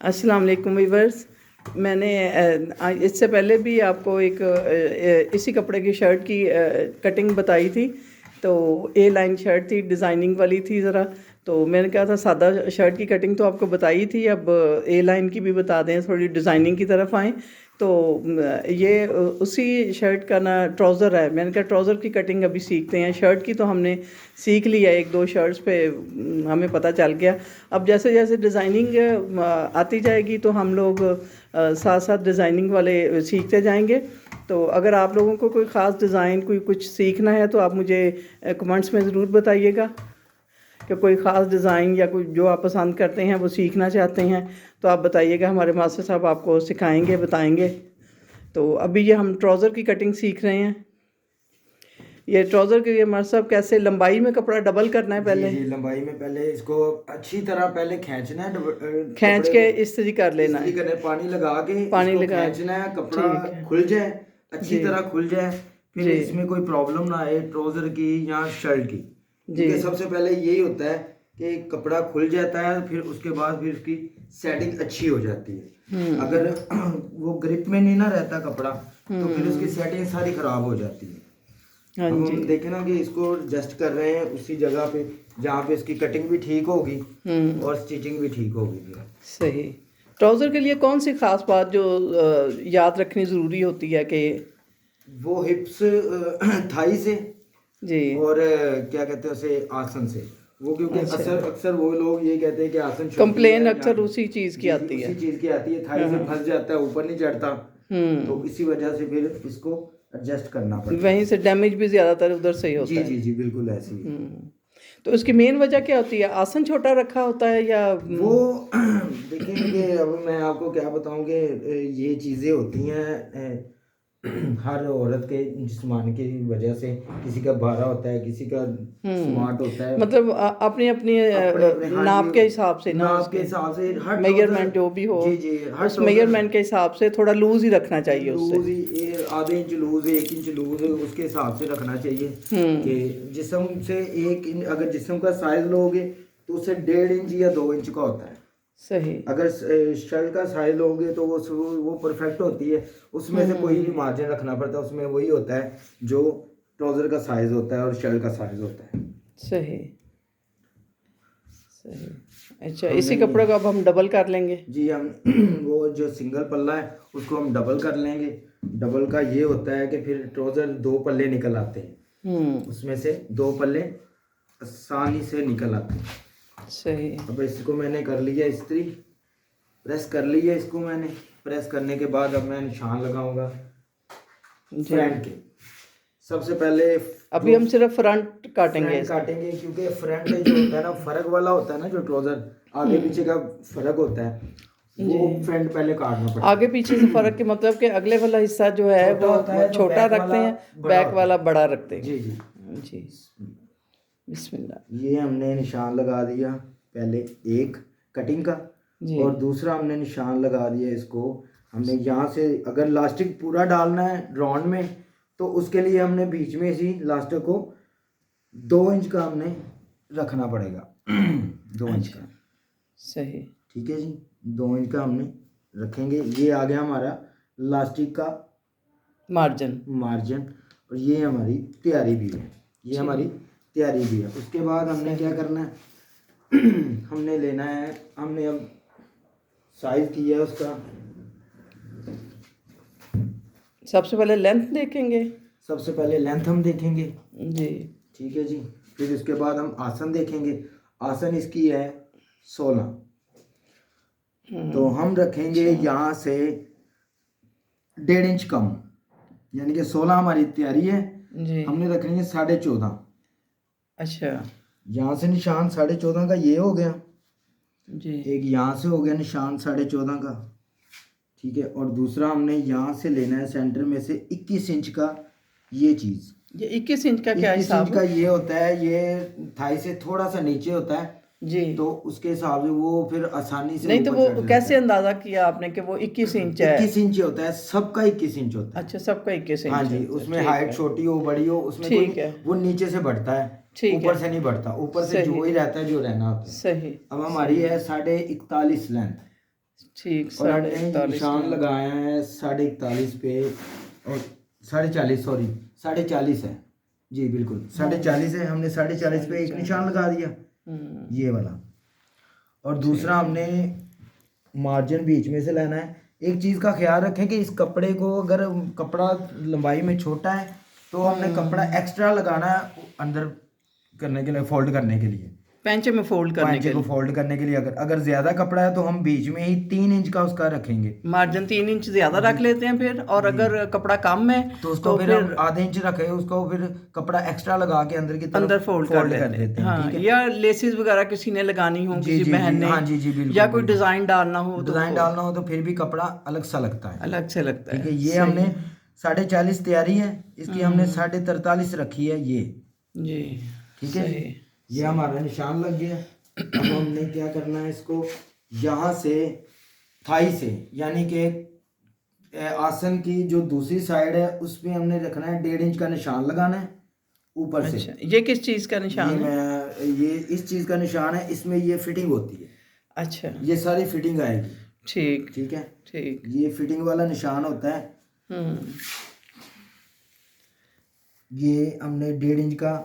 अस्सलाम वालेकुम वीवर्स। मैंने इससे पहले भी आपको एक इसी कपड़े की शर्ट की कटिंग बताई थी। तो ए लाइन शर्ट थी, डिज़ाइनिंग वाली थी ज़रा। तो मैंने कहा था सादा शर्ट की कटिंग तो आपको बताई थी, अब ए लाइन की भी बता दें, थोड़ी डिज़ाइनिंग की तरफ आएँ। तो ये उसी शर्ट का ना ट्राउज़र है। मैंने कहा ट्राउज़र की कटिंग अभी सीखते हैं। शर्ट की तो हमने सीख लिया, एक दो शर्ट्स पे हमें पता चल गया। अब जैसे जैसे डिज़ाइनिंग आती जाएगी तो हम लोग साथ साथ डिज़ाइनिंग वाले सीखते जाएंगे। तो अगर आप लोगों को कोई ख़ास डिज़ाइन कोई कुछ सीखना है तो आप मुझे कमेंट्स में ज़रूर बताइएगा कि कोई ख़ास डिज़ाइन या कोई जो आप पसंद करते हैं वो सीखना चाहते हैं तो आप बताइएगा। हमारे मास्टर साहब आपको सिखाएंगे, बताएंगे। तो अभी ये हम ट्राउज़र की कटिंग सीख रहे हैं। ये ट्राउज़र के लिए मास्टर साहब कैसे लंबाई में कपड़ा डबल करना है पहले? जी लंबाई में पहले इसको अच्छी तरह पहले खींचना है, खींच कपड़े के को इस्त्री कर लेना इस्त्री है, करने, पानी लगा के पानी इसको लगा। खींचना है, कपड़ा ठीक है खुल जाए, अच्छी जी। तरह खुल जाए, फिर जी इसमें कोई प्रॉब्लम ना आए ट्राउज़र की या शर्ट की। जी। क्योंकि सबसे पहले यही होता है कि कपड़ा खुल जाता है, फिर उसके बाद फिर उसकी सेटिंग अच्छी हो जाती है। अगर वो ग्रिप में नहीं ना रहता कपड़ा तो फिर उसकी सेटिंग सारी ख़राब हो जाती है। हाँ अब जी। हम देखें ना कि इसको एडजस्ट कर रहे हैं उसी जगह पे जहाँ पे इसकी कटिंग भी ठीक होगी और स्टिचिंग भी ठीक होगी फिर। सही। ट्राउज़र के लिए कौन सी ख़ास बात जो याद रखनी ज़रूरी होती है कि वो हिप्स थाई से जी। और क्या कहते हैं उसे, आसन से। वो क्योंकि अच्छा, अक्सर अक्सर वो लोग ये कहते हैं कि आसन छोटी कंप्लेन है या अक्सर उसी चीज़ की जी जी आती है। उसी चीज़ की आती है, थाई से फंस जाता है, ऊपर नहीं चढ़ता। तो इसी वजह से फिर इसको एडजस्ट करना पड़ता वहीं है। से डैमेज भी ज़्यादातर उधर से ही जी होता है। जी जी बिल्कुल ऐसे ही। तो उसकी मेन वजह क्या होती है? आसन छोटा रखा होता है या वो देखें कि अब मैं आपको क्या बताऊं कि ये चीज़ें होती हैं हर औरत के जिस्मानी की वजह से। किसी का भारा होता है, किसी का स्मार्ट होता है, मतलब अपनी अपनी अपने अपने। हाँ नाप जी, के हिसाब से ना नाप के उसके हिसाब से हर ट्राउज़र। मेजरमेंट जो भी हो, जी जी हर उस ट्राउज़र मेजरमेंट के हिसाब से थोड़ा लूज ही रखना चाहिए उससे। लूज ही, ये आधे इंच लूज, 1 इंच लूज, उसके हिसाब से रखना चाहिए। कि जिस्म से अगर जिस्म का साइज लोगे तो उससे 1.5 इंच या 2 इंच का होता है। सही। अगर शर्ट का साइज लोगे तो वो परफेक्ट होती है। उसमें से कोई भी मार्जिन रखना पड़ता है, उसमें वही होता है जो ट्राउज़र का साइज होता है और शर्ट का साइज होता है। सही सही। अच्छा, हमने इसी कपड़े को अब हम डबल कर लेंगे। जी हम वो जो सिंगल पल्ला है उसको हम डबल कर लेंगे। डबल का ये होता है कि फिर ट्राउज़र 2 पल्ले निकल आते हैं, उसमें से 2 पल्ले आसानी से निकल आते हैं। सही। अब इसको मैंने कर लिया इस्त्री, प्रेस कर लिया इसको मैंने। प्रेस करने के बाद अब मैं निशान लगाऊंगा जी। फ्रंट के। सबसे पहले अभी हम सिर्फ फ्रंट काटेंगे फ्रंट इसका। काटेंगे, क्योंकि फ्रंट जो होता है ना फर्क वाला होता है ना, जो ट्राउज़र आगे पीछे का फर्क होता है वो फ्रंट पहले काटना पड़ता है। आगे पीछे से फर्क के मतलब कि अगले वाला हिस्सा जो है छोटा वो होता है तो छोटा बैक रखते वाला हैं, बड़ा बैक होता वाला है। बड़ा रखते हैं। जी जी जी। बिस्मिल्लाह। ये हमने निशान लगा दिया पहले एक कटिंग का, जी और दूसरा हमने निशान लगा दिया इसको। हमने यहाँ से अगर लास्टिक पूरा डालना है राउंड में तो उसके लिए हमने बीच में ही लास्टिक को 2 इंच का हमने रखना पड़ेगा 2 इंच का। सही। ठीक है जी, 2 इंच का हमने रखेंगे। ये आ गया हमारा लास्टिक का मार्जिन। मार्जिन, और ये हमारी तैयारी भी है, ये हमारी तैयारी भी है। उसके बाद हमने क्या करना है हमने लेना है, हमने अब साइज किया उसका। सबसे पहले लेंथ देखेंगे। सबसे पहले लेंथ हम देखेंगे। जी। ठीक है जी, फिर उसके बाद हम आसन देखेंगे। आसन इसकी है 16, तो हम रखेंगे यहाँ से 1.5 इंच कम, यानी कि 16 हमारी तैयारी है। जी। हमने रखेंगे 14.5। अच्छा। यहाँ से निशान 14.5 का ये हो गया, जी। एक यहाँ से हो गया निशान 14.5 का। ठीक है, और दूसरा हमने यहाँ से लेना है सेंटर में से 21 इंच का ये चीज़। ये 21 इंच का क्या 21 इंच हिसाब का है? ये होता है, ये थाई से थोड़ा सा नीचे होता है, जी। तो उसके हिसाब से वो फिर आसानी से नहीं तो ऊपर वो चढ़ जाता कैसे है। अंदाजा किया आपने कि वो 21 इंच है? 21 इंच होता है, सबका 21 इंच होता है। अच्छा, सबका 21 हाँ इंच जी, है। उसमें ठीक हाइट है। छोटी हो बड़ी हो उसमें कोई ठीक है। वो नीचे से बढ़ता है, ठीक ऊपर है। से नहीं बढ़ता, ऊपर से सही। जो ही रहता है जो रहना होता है। सही। अब हमारी है 41.5 लेंथ। ठीक, और हमने 41.5 निशान लगाया है 41.5 पे, और 40.5 सॉरी 40.5 है जी, बिल्कुल 40.5 है। हमने 40.5 पे एक निशान लगा दिया, ये वाला। और दूसरा हमने मार्जिन बीच में से लेना है। एक चीज़ का ख्याल रखें कि इस कपड़े को, अगर कपड़ा लंबाई में छोटा है तो हमने कपड़ा एक्स्ट्रा लगाना है अंदर करने के लिए, फोल्ड करने के लिए, पैंचे में फोल्ड करने पांचे के को लिए फोल्ड करने के लिए। अगर ज़्यादा कपड़ा है तो हम बीच में ही 3 इंच का उसका रखेंगे, मार्जिन 3 इंच ज्यादा रख लेते हैं फिर, और अगर कपड़ा कम है तो उसको फिर हम आधे इंच रखे, उसको फिर कपड़ा एक्स्ट्रा लगा के अंदर की तरफ अंदर फोल्ड कर कर देते देते हैं। हैं, हाँ, ठीक है। या लेसेस वगैरह किसी ने लगानी हो, जी किसी जी बहन जी, ने, हाँ जी जी, बिल्कुल या कोई बिल्कुल। डिजाइन डालना हो तो डिजाइन डालना हो तो फिर भी कपड़ा अलग सा लगता है, अलग से लगता ठीक है। है। ये सही हमने है। 40.5 तैयारी है, इसकी हमने 43.5 रखी है, ये जी, ठीक है सही। जी। ये हमारा निशान लग गया। अब हमने क्या करना है, इसको यहाँ से थाई से, यानी कि आसन की जो दूसरी साइड है उस पे हमने रखना है 1.5 इंच का निशान लगाना है ऊपर से। अच्छा, ये किस चीज का निशान है? ये इस चीज़ का निशान है, इसमें ये फिटिंग होती है, अच्छा, ये सारी फिटिंग आएगी, ठीक ठीक है। ठीक। ये फिटिंग वाला निशान होता है। ये हमने 1.5 इंच का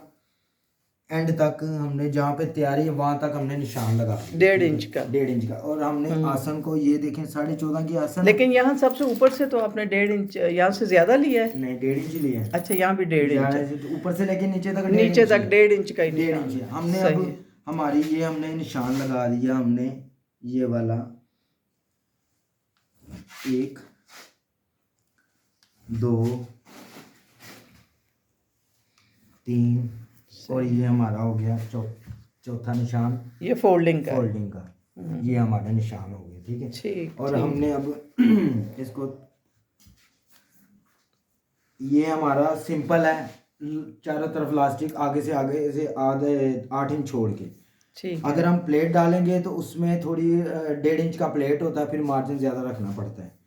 एंड तक, हमने जहाँ पे तैयारी है वहां तक हमने निशान लगा दिया, 1.5 इंच का। 1.5 इंच का। और हमने आसन को, ये देखें 14.5 की आसन है। लेकिन यहाँ सबसे ऊपर से तो आपने 1.5 इंच यहाँ से ज्यादा लिया है। नहीं, 1.5 इंच लिया है। अच्छा, यहाँ भी 1.5 इंच है। तो ऊपर से लेके नीचे तक नीचे तक 1.5 इंच का ही 1.5 निशान इंच है। है। हमने सही अब है। हमारी ये हमने निशान लगा दिया, हमने ये वाला 1 2 3, और ये हमारा हो गया चौथा निशान, ये फोल्डिंग का है। फोल्डिंग का। ये हमारा निशान हो गया, ठीक है। ठीक। और हमने अब इसको, ये हमारा सिंपल है, चारों तरफ लास्टिक आगे से आधे 8 इंच छोड़ के। ठीक। अगर हम प्लेट डालेंगे तो उसमें थोड़ी 1.5 इंच का प्लेट होता है, फिर मार्जिन ज़्यादा रखना पड़ता है।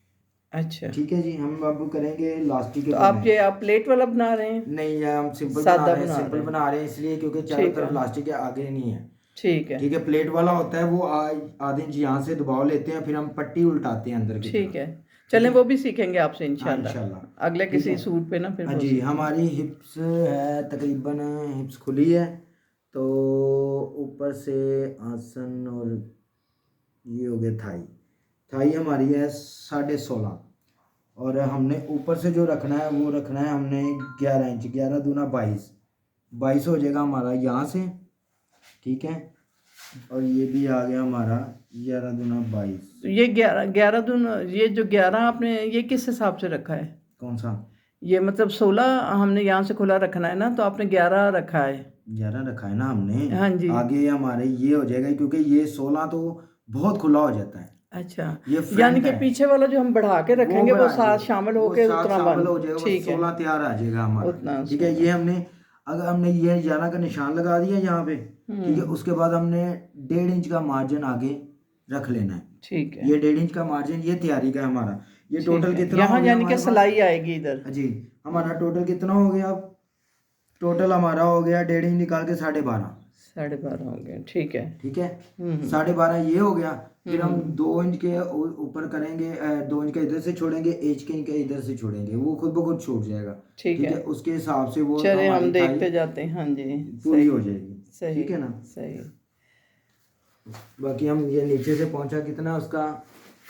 अच्छा, ठीक है जी। हम अब करेंगे लास्टिक के तो आप प्लेट वाला बना रहे हैं? नहीं, ये हम सिंपल सादा बना रहे हैं, बना सिंपल रहे हैं। बना रहे हैं इसलिए क्योंकि चारों ठीक तरफ है। लास्टिक है, आगे नहीं है, ठीक है। ठीक है। प्लेट वाला होता है वो आधे इंच यहाँ से दबाव लेते हैं, फिर हम पट्टी उल्टाते हैं अंदर की ठीक तरफ। है, चलें वो भी सीखेंगे आपसे हाँ, इंशाल्लाह इंशाल्लाह। अगले ठीक किसी है। सूट पे ना, फिर हाँ वो जी, सीखेंगे। हमारी हिप्स है तकरीबन, हिप्स खुली है, तो ऊपर से आसन, और ये हो गया थाई हमारी है 16.5, और हमने ऊपर से जो रखना है वो रखना है हमने 11 इंच, 11 दूना 22 हो जाएगा हमारा यहाँ से, ठीक है। और ये भी आ गया हमारा 11 दूना 22। तो ये 11 दून, ये जो 11 आपने ये किस हिसाब से रखा है? कौन सा? ये मतलब 16 हमने यहाँ से खुला रखना है ना, तो आपने 11 रखा है। 11 रखा है ना हमने। हाँ जी। आगे हमारे ये हो जाएगा, क्योंकि ये 16 तो बहुत खुला हो जाता है। अच्छा, ये यानी फ्रंट कि है, पीछे वाला जो हम बढ़ा के रखेंगे वो साथ शामिल होके साथ उतना शामिल बन, हो जाएगा, ठीक है, 16 तैयार आ जाएगा हमारा, उतना ठीक है। ये हमने, अगर हमने ये 11 का निशान लगा दिया यहाँ पे, ठीक है। उसके बाद हमने 1.5 इंच का मार्जिन आगे रख लेना है, ठीक है। ये 1.5 इंच का मार्जिन ये तैयारी का है हमारा। ये टोटल कितना हो यहाँ गया यानी कि हमारे पास? सिलाई आएगी इधर जी, हमारा टोटल कितना हो गया? अब टोटल हमारा हो गया 1.5 इंच निकाल के 12.5, 12.5 हो गए, ठीक है। ठीक है। 12.5 ये हो गया। फिर हम 2 इंच के ऊपर करेंगे, 2 इंच का इधर से छोड़ेंगे, 1 इंच का इधर से छोड़ेंगे, वो खुद ब खुद छूट जाएगा, ठीक है। उसके हिसाब से वो चले हम हमारी देखते थाई जाते हैं। हाँ जी, पूरी हो जाएगी, सही, ठीक है ना। सही। बाकी हम ये नीचे से पहुंचा कितना उसका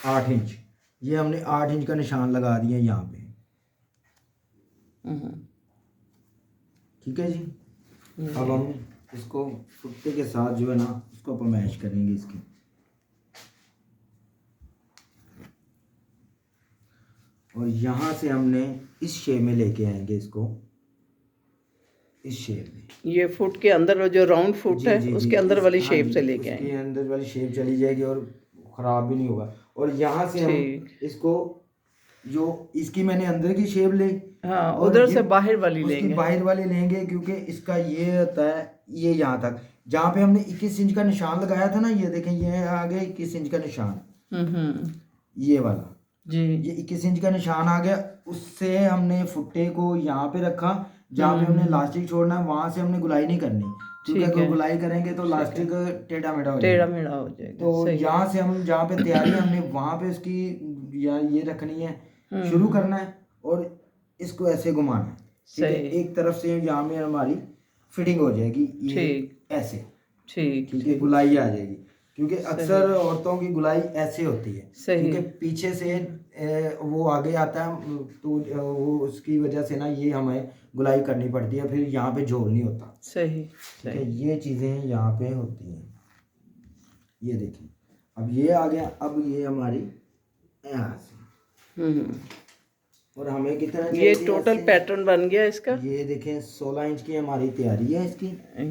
8 इंच, ये हमने 8 इंच का निशान लगा दिया यहाँ पे, ठीक है जी। अब हम इसको फुट्टे के साथ जो है ना उसको अपन मैच करेंगे इसकी। और यहाँ से हमने इस शेप में लेके आएंगे इसको, इस शेप में। ये फुट के अंदर जो राउंड फुट जी, है जी, उसके जी, अंदर वाली हाँ शेप जी, से लेके उसके आएंगे। अंदर वाली शेप चली जाएगी और ख़राब भी नहीं होगा। और यहाँ से हम इसको, जो इसकी मैंने अंदर की शेप ली, हाँ, और उधर ये से बाहर वाली उसकी लेंगे। बाहर वाली लेंगे, क्योंकि इसका ये होता है, ये यहाँ तक जहाँ पे हमने 21 इंच का निशान लगाया था ना, ये देखें, ये आ गया 21 इंच का निशान, ये वाला जी, ये 21 इंच का निशान आ गया। उससे हमने फुट्टे को यहाँ पे रखा, जहाँ पे हमने लास्टिक छोड़ना है वहां से हमने गुलाई नहीं करनी, क्योंकि ठीक अगर है, गुलाई करेंगे तो लास्टिक टेढ़ा मेढ़ा हो टेढ़ा जाएगा। मेढ़ा हो जाएगा। तो सही। यहाँ से हम जहाँ पे तैयारी है हमने वहाँ पे उसकी या ये रखनी है, शुरू करना है और इसको ऐसे घुमाना है। ठीक है, सही। एक तरफ से यहाँ में हमारी फिटिंग हो जाएगी ये ठीक ऐसे। ठीक ठीक है, गुलाई आ जाएगी, क्योंकि सही। अक्सर औरतों की गुलाई ऐसे होती है, सही। क्योंकि पीछे से वो आगे आता है, तो वो उसकी वजह से ना ये हमें गुलाई करनी पड़ती है, फिर यहाँ पे जोड़ नहीं होता। सही। ठीक है, सही। ये चीज़ें यहाँ पे होती हैं। ये देखिए, अब ये आ गया, अब ये हमारी यहाँ से, और हमें कितना ये चाहिए टोटल ऐसे? पैटर्न बन गया इसका। ये देखें 16 इंच की हमारी तैयारी है इसकी।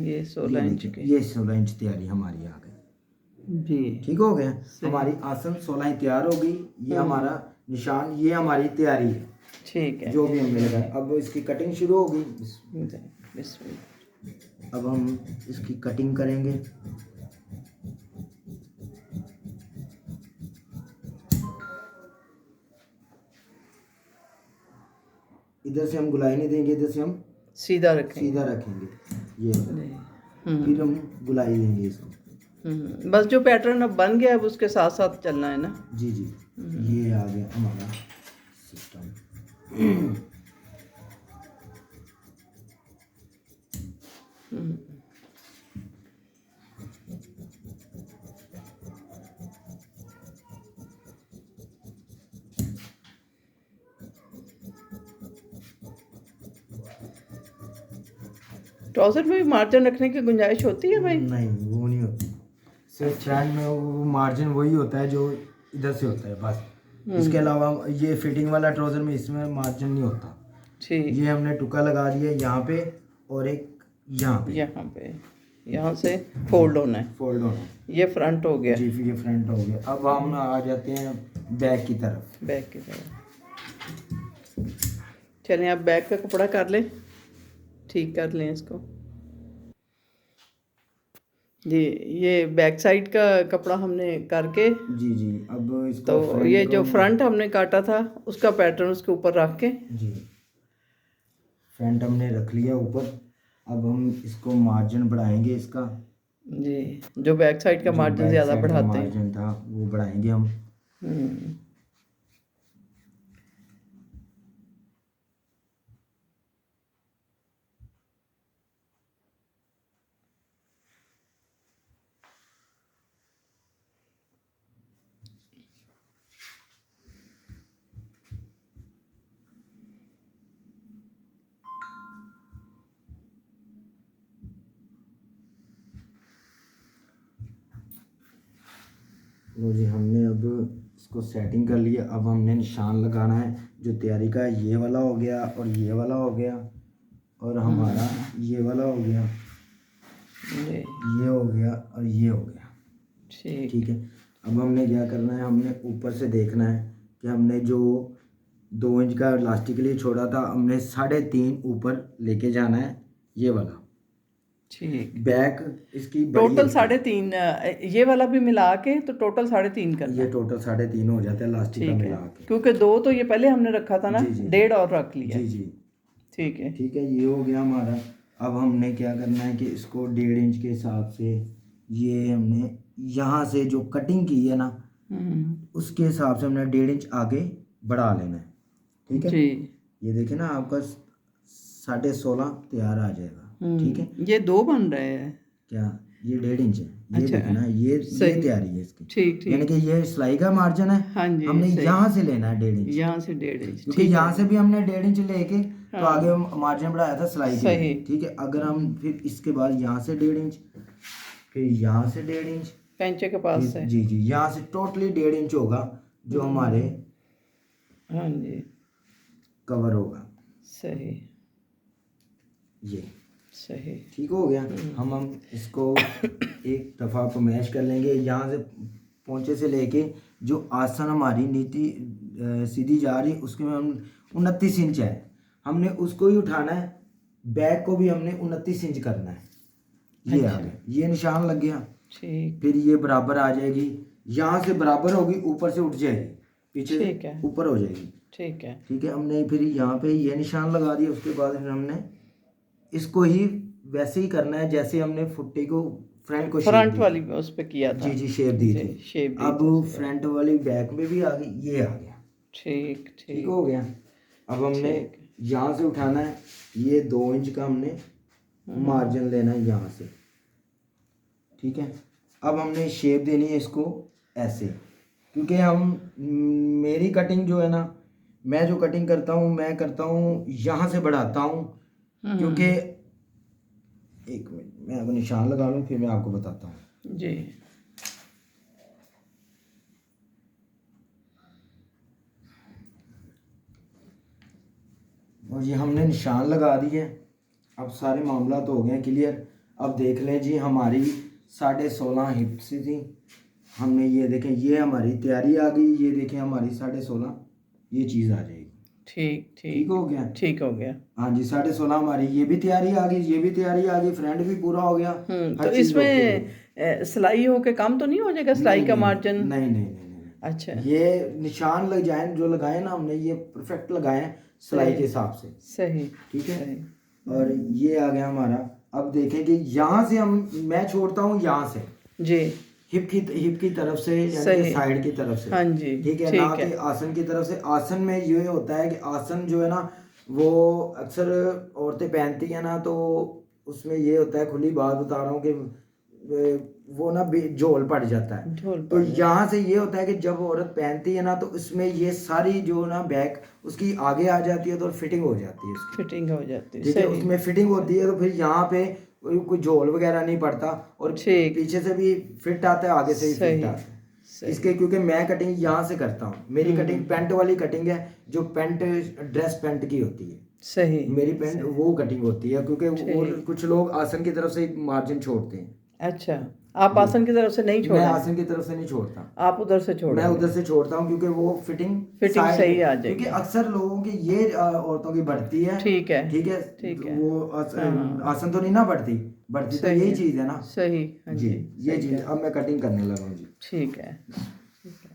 ये 16 इंच देखें, की। ये 16 इंच तैयारी हमारी आ गई। जी। ठीक हो गया, हमारी आसन 16 इंच तैयार हो गई। ये हमारा निशान, ये हमारी तैयारी है, ठीक है। जो भी हमने लगाया। अब इसकी कटिंग शुरू हो गई। बिस्मिल्लाह। अब हम इसकी कटिंग करेंगे। इधर से हम गुलाई नहीं देंगे, इधर से हम सीधा रखें। सीधा रखेंगे ये, फिर हम गुलाई देंगे इसको। बस जो पैटर्न अब बन गया अब उसके साथ साथ चलना है ना। जी जी, ये आ गया हमारा सिस्टम। ट्राउजर में मार्जिन रखने की गुंजाइश होती है भाई? नहीं, वो नहीं होती, सिर्फ फ्रंट में वो मार्जिन वही होता है जो इधर से होता है बस। इसके अलावा ये फिटिंग वाला ट्राउजर में इसमें मार्जिन नहीं होता। ठीक। ये हमने टुका लगा दिया यहाँ पे और एक यहाँ पे, यहाँ से फोल्ड होना है। फोल्ड होना। ये फ्रंट हो गया। जी, ये फ्रंट हो गया। अब हम आ जाते हैं बैक की तरफ। बैक की तरफ। चलें आप बैक का कपड़ा कर लें, ठीक कर लें इसको। जी, ये बैक साइड का कपड़ा हमने करके, जी जी, अब इसको तो front ये को जो फ्रंट हमने काटा था उसका पैटर्न उसके ऊपर रख के, जी फ्रंट हमने रख लिया ऊपर। अब हम इसको मार्जिन बढ़ाएंगे इसका। जी, जो बैक साइड का जो मार्जिन back ज़्यादा side का बढ़ाते हैं। मार्जिन था वो बढ़ाएंगे हम। लो जी, हमने अब इसको सेटिंग कर लिया। अब हमने निशान लगाना है जो तैयारी का है। ये वाला हो गया और ये वाला हो गया और हमारा ये वाला हो गया, जी, ये हो गया और ये हो गया। ठीक। ठीक है, अब हमने क्या करना है, हमने ऊपर से देखना है कि हमने जो 2 इंच का इलास्टिक के लिए छोड़ा था, हमने 3.5 ऊपर लेके जाना है ये वाला। ठीक। बैक इसकी बड़ी टोटल है। 3.5 ये वाला भी मिला के तो टोटल 3.5 करना ये है। टोटल 3.5 हो जाता है इलास्टिक का ठीक मिला है, के। क्योंकि 2 तो ये पहले हमने रखा था ना, जी, जी। 1.5 और रख लिया। जी जी, ठीक है। ठीक है, ये हो गया हमारा। अब हमने क्या करना है कि इसको 1.5 इंच के हिसाब से, ये हमने यहाँ से जो कटिंग की है ना उसके हिसाब से हमने 1.5 इंच आगे बढ़ा लेना है। ठीक है जी। ये देखिए ना, आपका 16.5 तैयार आ जाएगा। ठीक है, ये 2 बन रहे हैं क्या ये 1.5 इंच है? ये अच्छा, देखिए ना, ये तैयारी है इसकी। ठीक ठीक। यानी कि ये सिलाई का मार्जिन है। हाँ जी, हमने सही। यहाँ से लेना है 1.5 इंच, यहाँ से 1.5 इंच। क्योंकि ठीक यहाँ है। से भी हमने 1.5 इंच लेके तो आगे मार्जिन बढ़ाया था सिलाई के लिए। सही। ठीक है, अगर हम फिर इसके बाद यहाँ से 1.5 इंच, फिर यहाँ से 1.5 इंच, पेंचे के पास से। जी जी, यहाँ से टोटली 1.5 इंच होगा जो हमारे हाँ जी, कवर होगा। सही ये सही। ठीक हो गया। हम इसको एक दफ़ा मैश कर लेंगे। यहाँ से पोंचे से लेके जो आसन हमारी नीति सीधी जा रही उसके में हम 29 इंच है, हमने उसको ही उठाना है। बैक को भी हमने 29 इंच करना है। ये आ गया, ये निशान लग गया। ठीक। फिर ये बराबर आ जाएगी, यहाँ से बराबर होगी, ऊपर से उठ जाएगी, पीछे ठीक है। ऊपर हो जाएगी। ठीक है। ठीक है, हमने फिर यहाँ पे ये निशान लगा दिया। उसके बाद फिर हमने इसको ही वैसे ही करना है जैसे हमने फुट्टी को फ्रंट को shape फ्रंट दी वाली थी। उस पे किया था। जी शेप दी जी, थी। शेप दी अब थी। फ्रंट वाली बैक में भी आ गई, ये आ गया, ठीक ठीक ठीक हो गया। अब हमने ठीक। यहाँ से उठाना है, ये 2 इंच का हमने मार्जिन लेना है यहाँ से, ठीक है। अब हमने शेप देनी है इसको ऐसे, क्योंकि मेरी कटिंग जो है ना, मैं जो कटिंग करता हूँ मैं करता हूँ यहाँ से बढ़ाता हूँ, क्योंकि एक मिनट मैं अब निशान लगा लूँ फिर मैं आपको बताता हूँ। जी। और ये हमने निशान लगा दिए। अब सारे मामला तो हो गए क्लियर। अब देख लें जी, हमारी 16.5 हिप सी थी, हमने ये देखें ये हमारी तैयारी आ गई, ये देखें हमारी 16.5 ये चीज़ आ जाएगी। ठीक ठीक ठीक हो गया। ठीक हो गया। हाँ जी, 16.5 हमारी ये भी तैयारी आ गई, ये भी तैयारी आ गई, फ्रंट भी पूरा हो गया। तो हर चीज़ ओके हो गई। इसमें सिलाई हो के कम तो नहीं हो जाएगा सिलाई नहीं का नहीं मार्जिन? नहीं नहीं नहीं नहीं। अच्छा। ये निशान लग जाए जो लगाए ना हमने, ये परफेक्ट लगाए हैं सिलाई के हिसाब से, सही। ठीक है। सही। और ये आ गया हमारा। अब देखें कि यहाँ से मैं छोड़ता हूँ यहाँ से जी। हिप की तरफ से, यानी सही। कि साइड की तरफ से। हाँ जी, ठीक है, ठीक ना है। कि आसन की तरफ से। आसन में ये होता है कि आसन जो है ना, वो अक्सर औरतें पहनती हैं ना, तो उसमें ये होता है, खुली बात बता रहा हूँ कि वो ना झोल पड़ जाता है। झोल तो पड़ जाता यहाँ से ये होता है कि जब औरत पहनती है ना, तो इसमें ये सारी जो ना बैक उसकी आगे आ जाती है, तो फिटिंग हो जाती है उसकी, फिटिंग हो जाती है। ठीक है। सही। उसमें फिटिंग होती है, तो फिर यहाँ पे कोई झोल वगैरह नहीं पड़ता, और ठीक। पीछे से भी फिट आता है, आगे से भी सही। फिट आता है सही। इसके, क्योंकि मैं कटिंग यहाँ से करता हूँ। मेरी कटिंग पैंट वाली कटिंग है, जो पैंट ड्रेस पैंट की होती है, सही। मेरी पैंट वो कटिंग होती है, क्योंकि और ठीक। कुछ लोग आसन की तरफ से मार्जिन छोड़ते हैं। अच्छा, आप आसन की तरफ से नहीं मैं छोड़ा? आसन की तरफ से नहीं छोड़ता, आप उधर से छोड़? मैं उधर से छोड़ता हूँ, क्योंकि वो फिटिंग फिटिंग सही आ क्योंकि जाएगी। अक्सर लोगों की ये औरतों की बढ़ती है, ठीक है। ठीक है, ठीक है। वो आसन तो नहीं ना बढ़ती तो सही यही है। चीज़ है ना। सही। हाँ जी, जी, ये सही चीज़। है। अब मैं कटिंग करने लगा हूँ जी। ठीक है। ठीक है।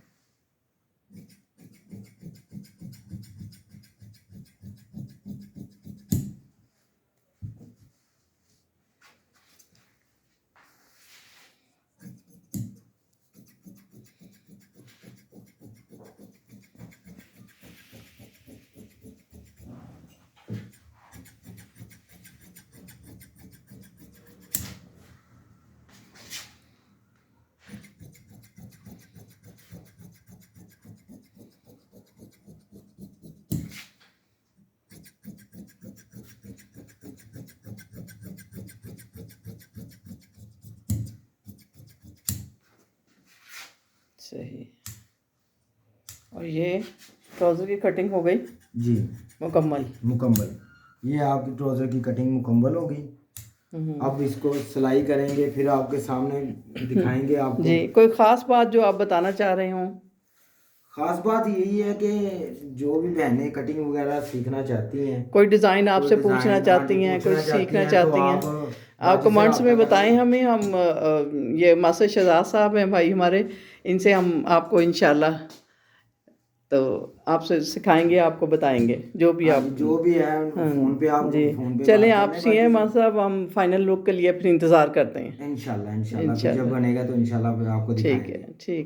सही। और ये ट्राउज़र की कटिंग हो गई जी मुकम्मल। ये आपकी ट्राउज़र की कटिंग मुकम्मल हो गई। अब इसको सिलाई करेंगे, फिर आपके सामने दिखाएंगे आपको। जी, कोई ख़ास बात जो आप बताना चाह रहे हों? खास बात यही है कि जो भी बहनें कटिंग वगैरह सीखना चाहती हैं, कोई डिज़ाइन आपसे कोई पूछना डिज़ाइन चाहती हैं, कोई सीखना चाहती तो हैं, आप बाजी से कमेंट्स में रब्ता बताएं करें। हमें। हम ये मास्टर शहजाद साहब हैं भाई हमारे, इनसे हम आपको इंशाल्लाह तो आपसे सिखाएंगे, आपको बताएंगे जो भी आप। जो भी है फ़ोन पे आप जी, फ़ोन पे चलें बात आप कर लें सीएं बाजी मां साहब, हम फाइनल लुक के लिए फिर इंतज़ार करते हैं। से। इंशाल्लाह फिर जब बनेगा तो इंशाल्लाह फिर आपको ठीक दिखाएंगे। है। ठीक।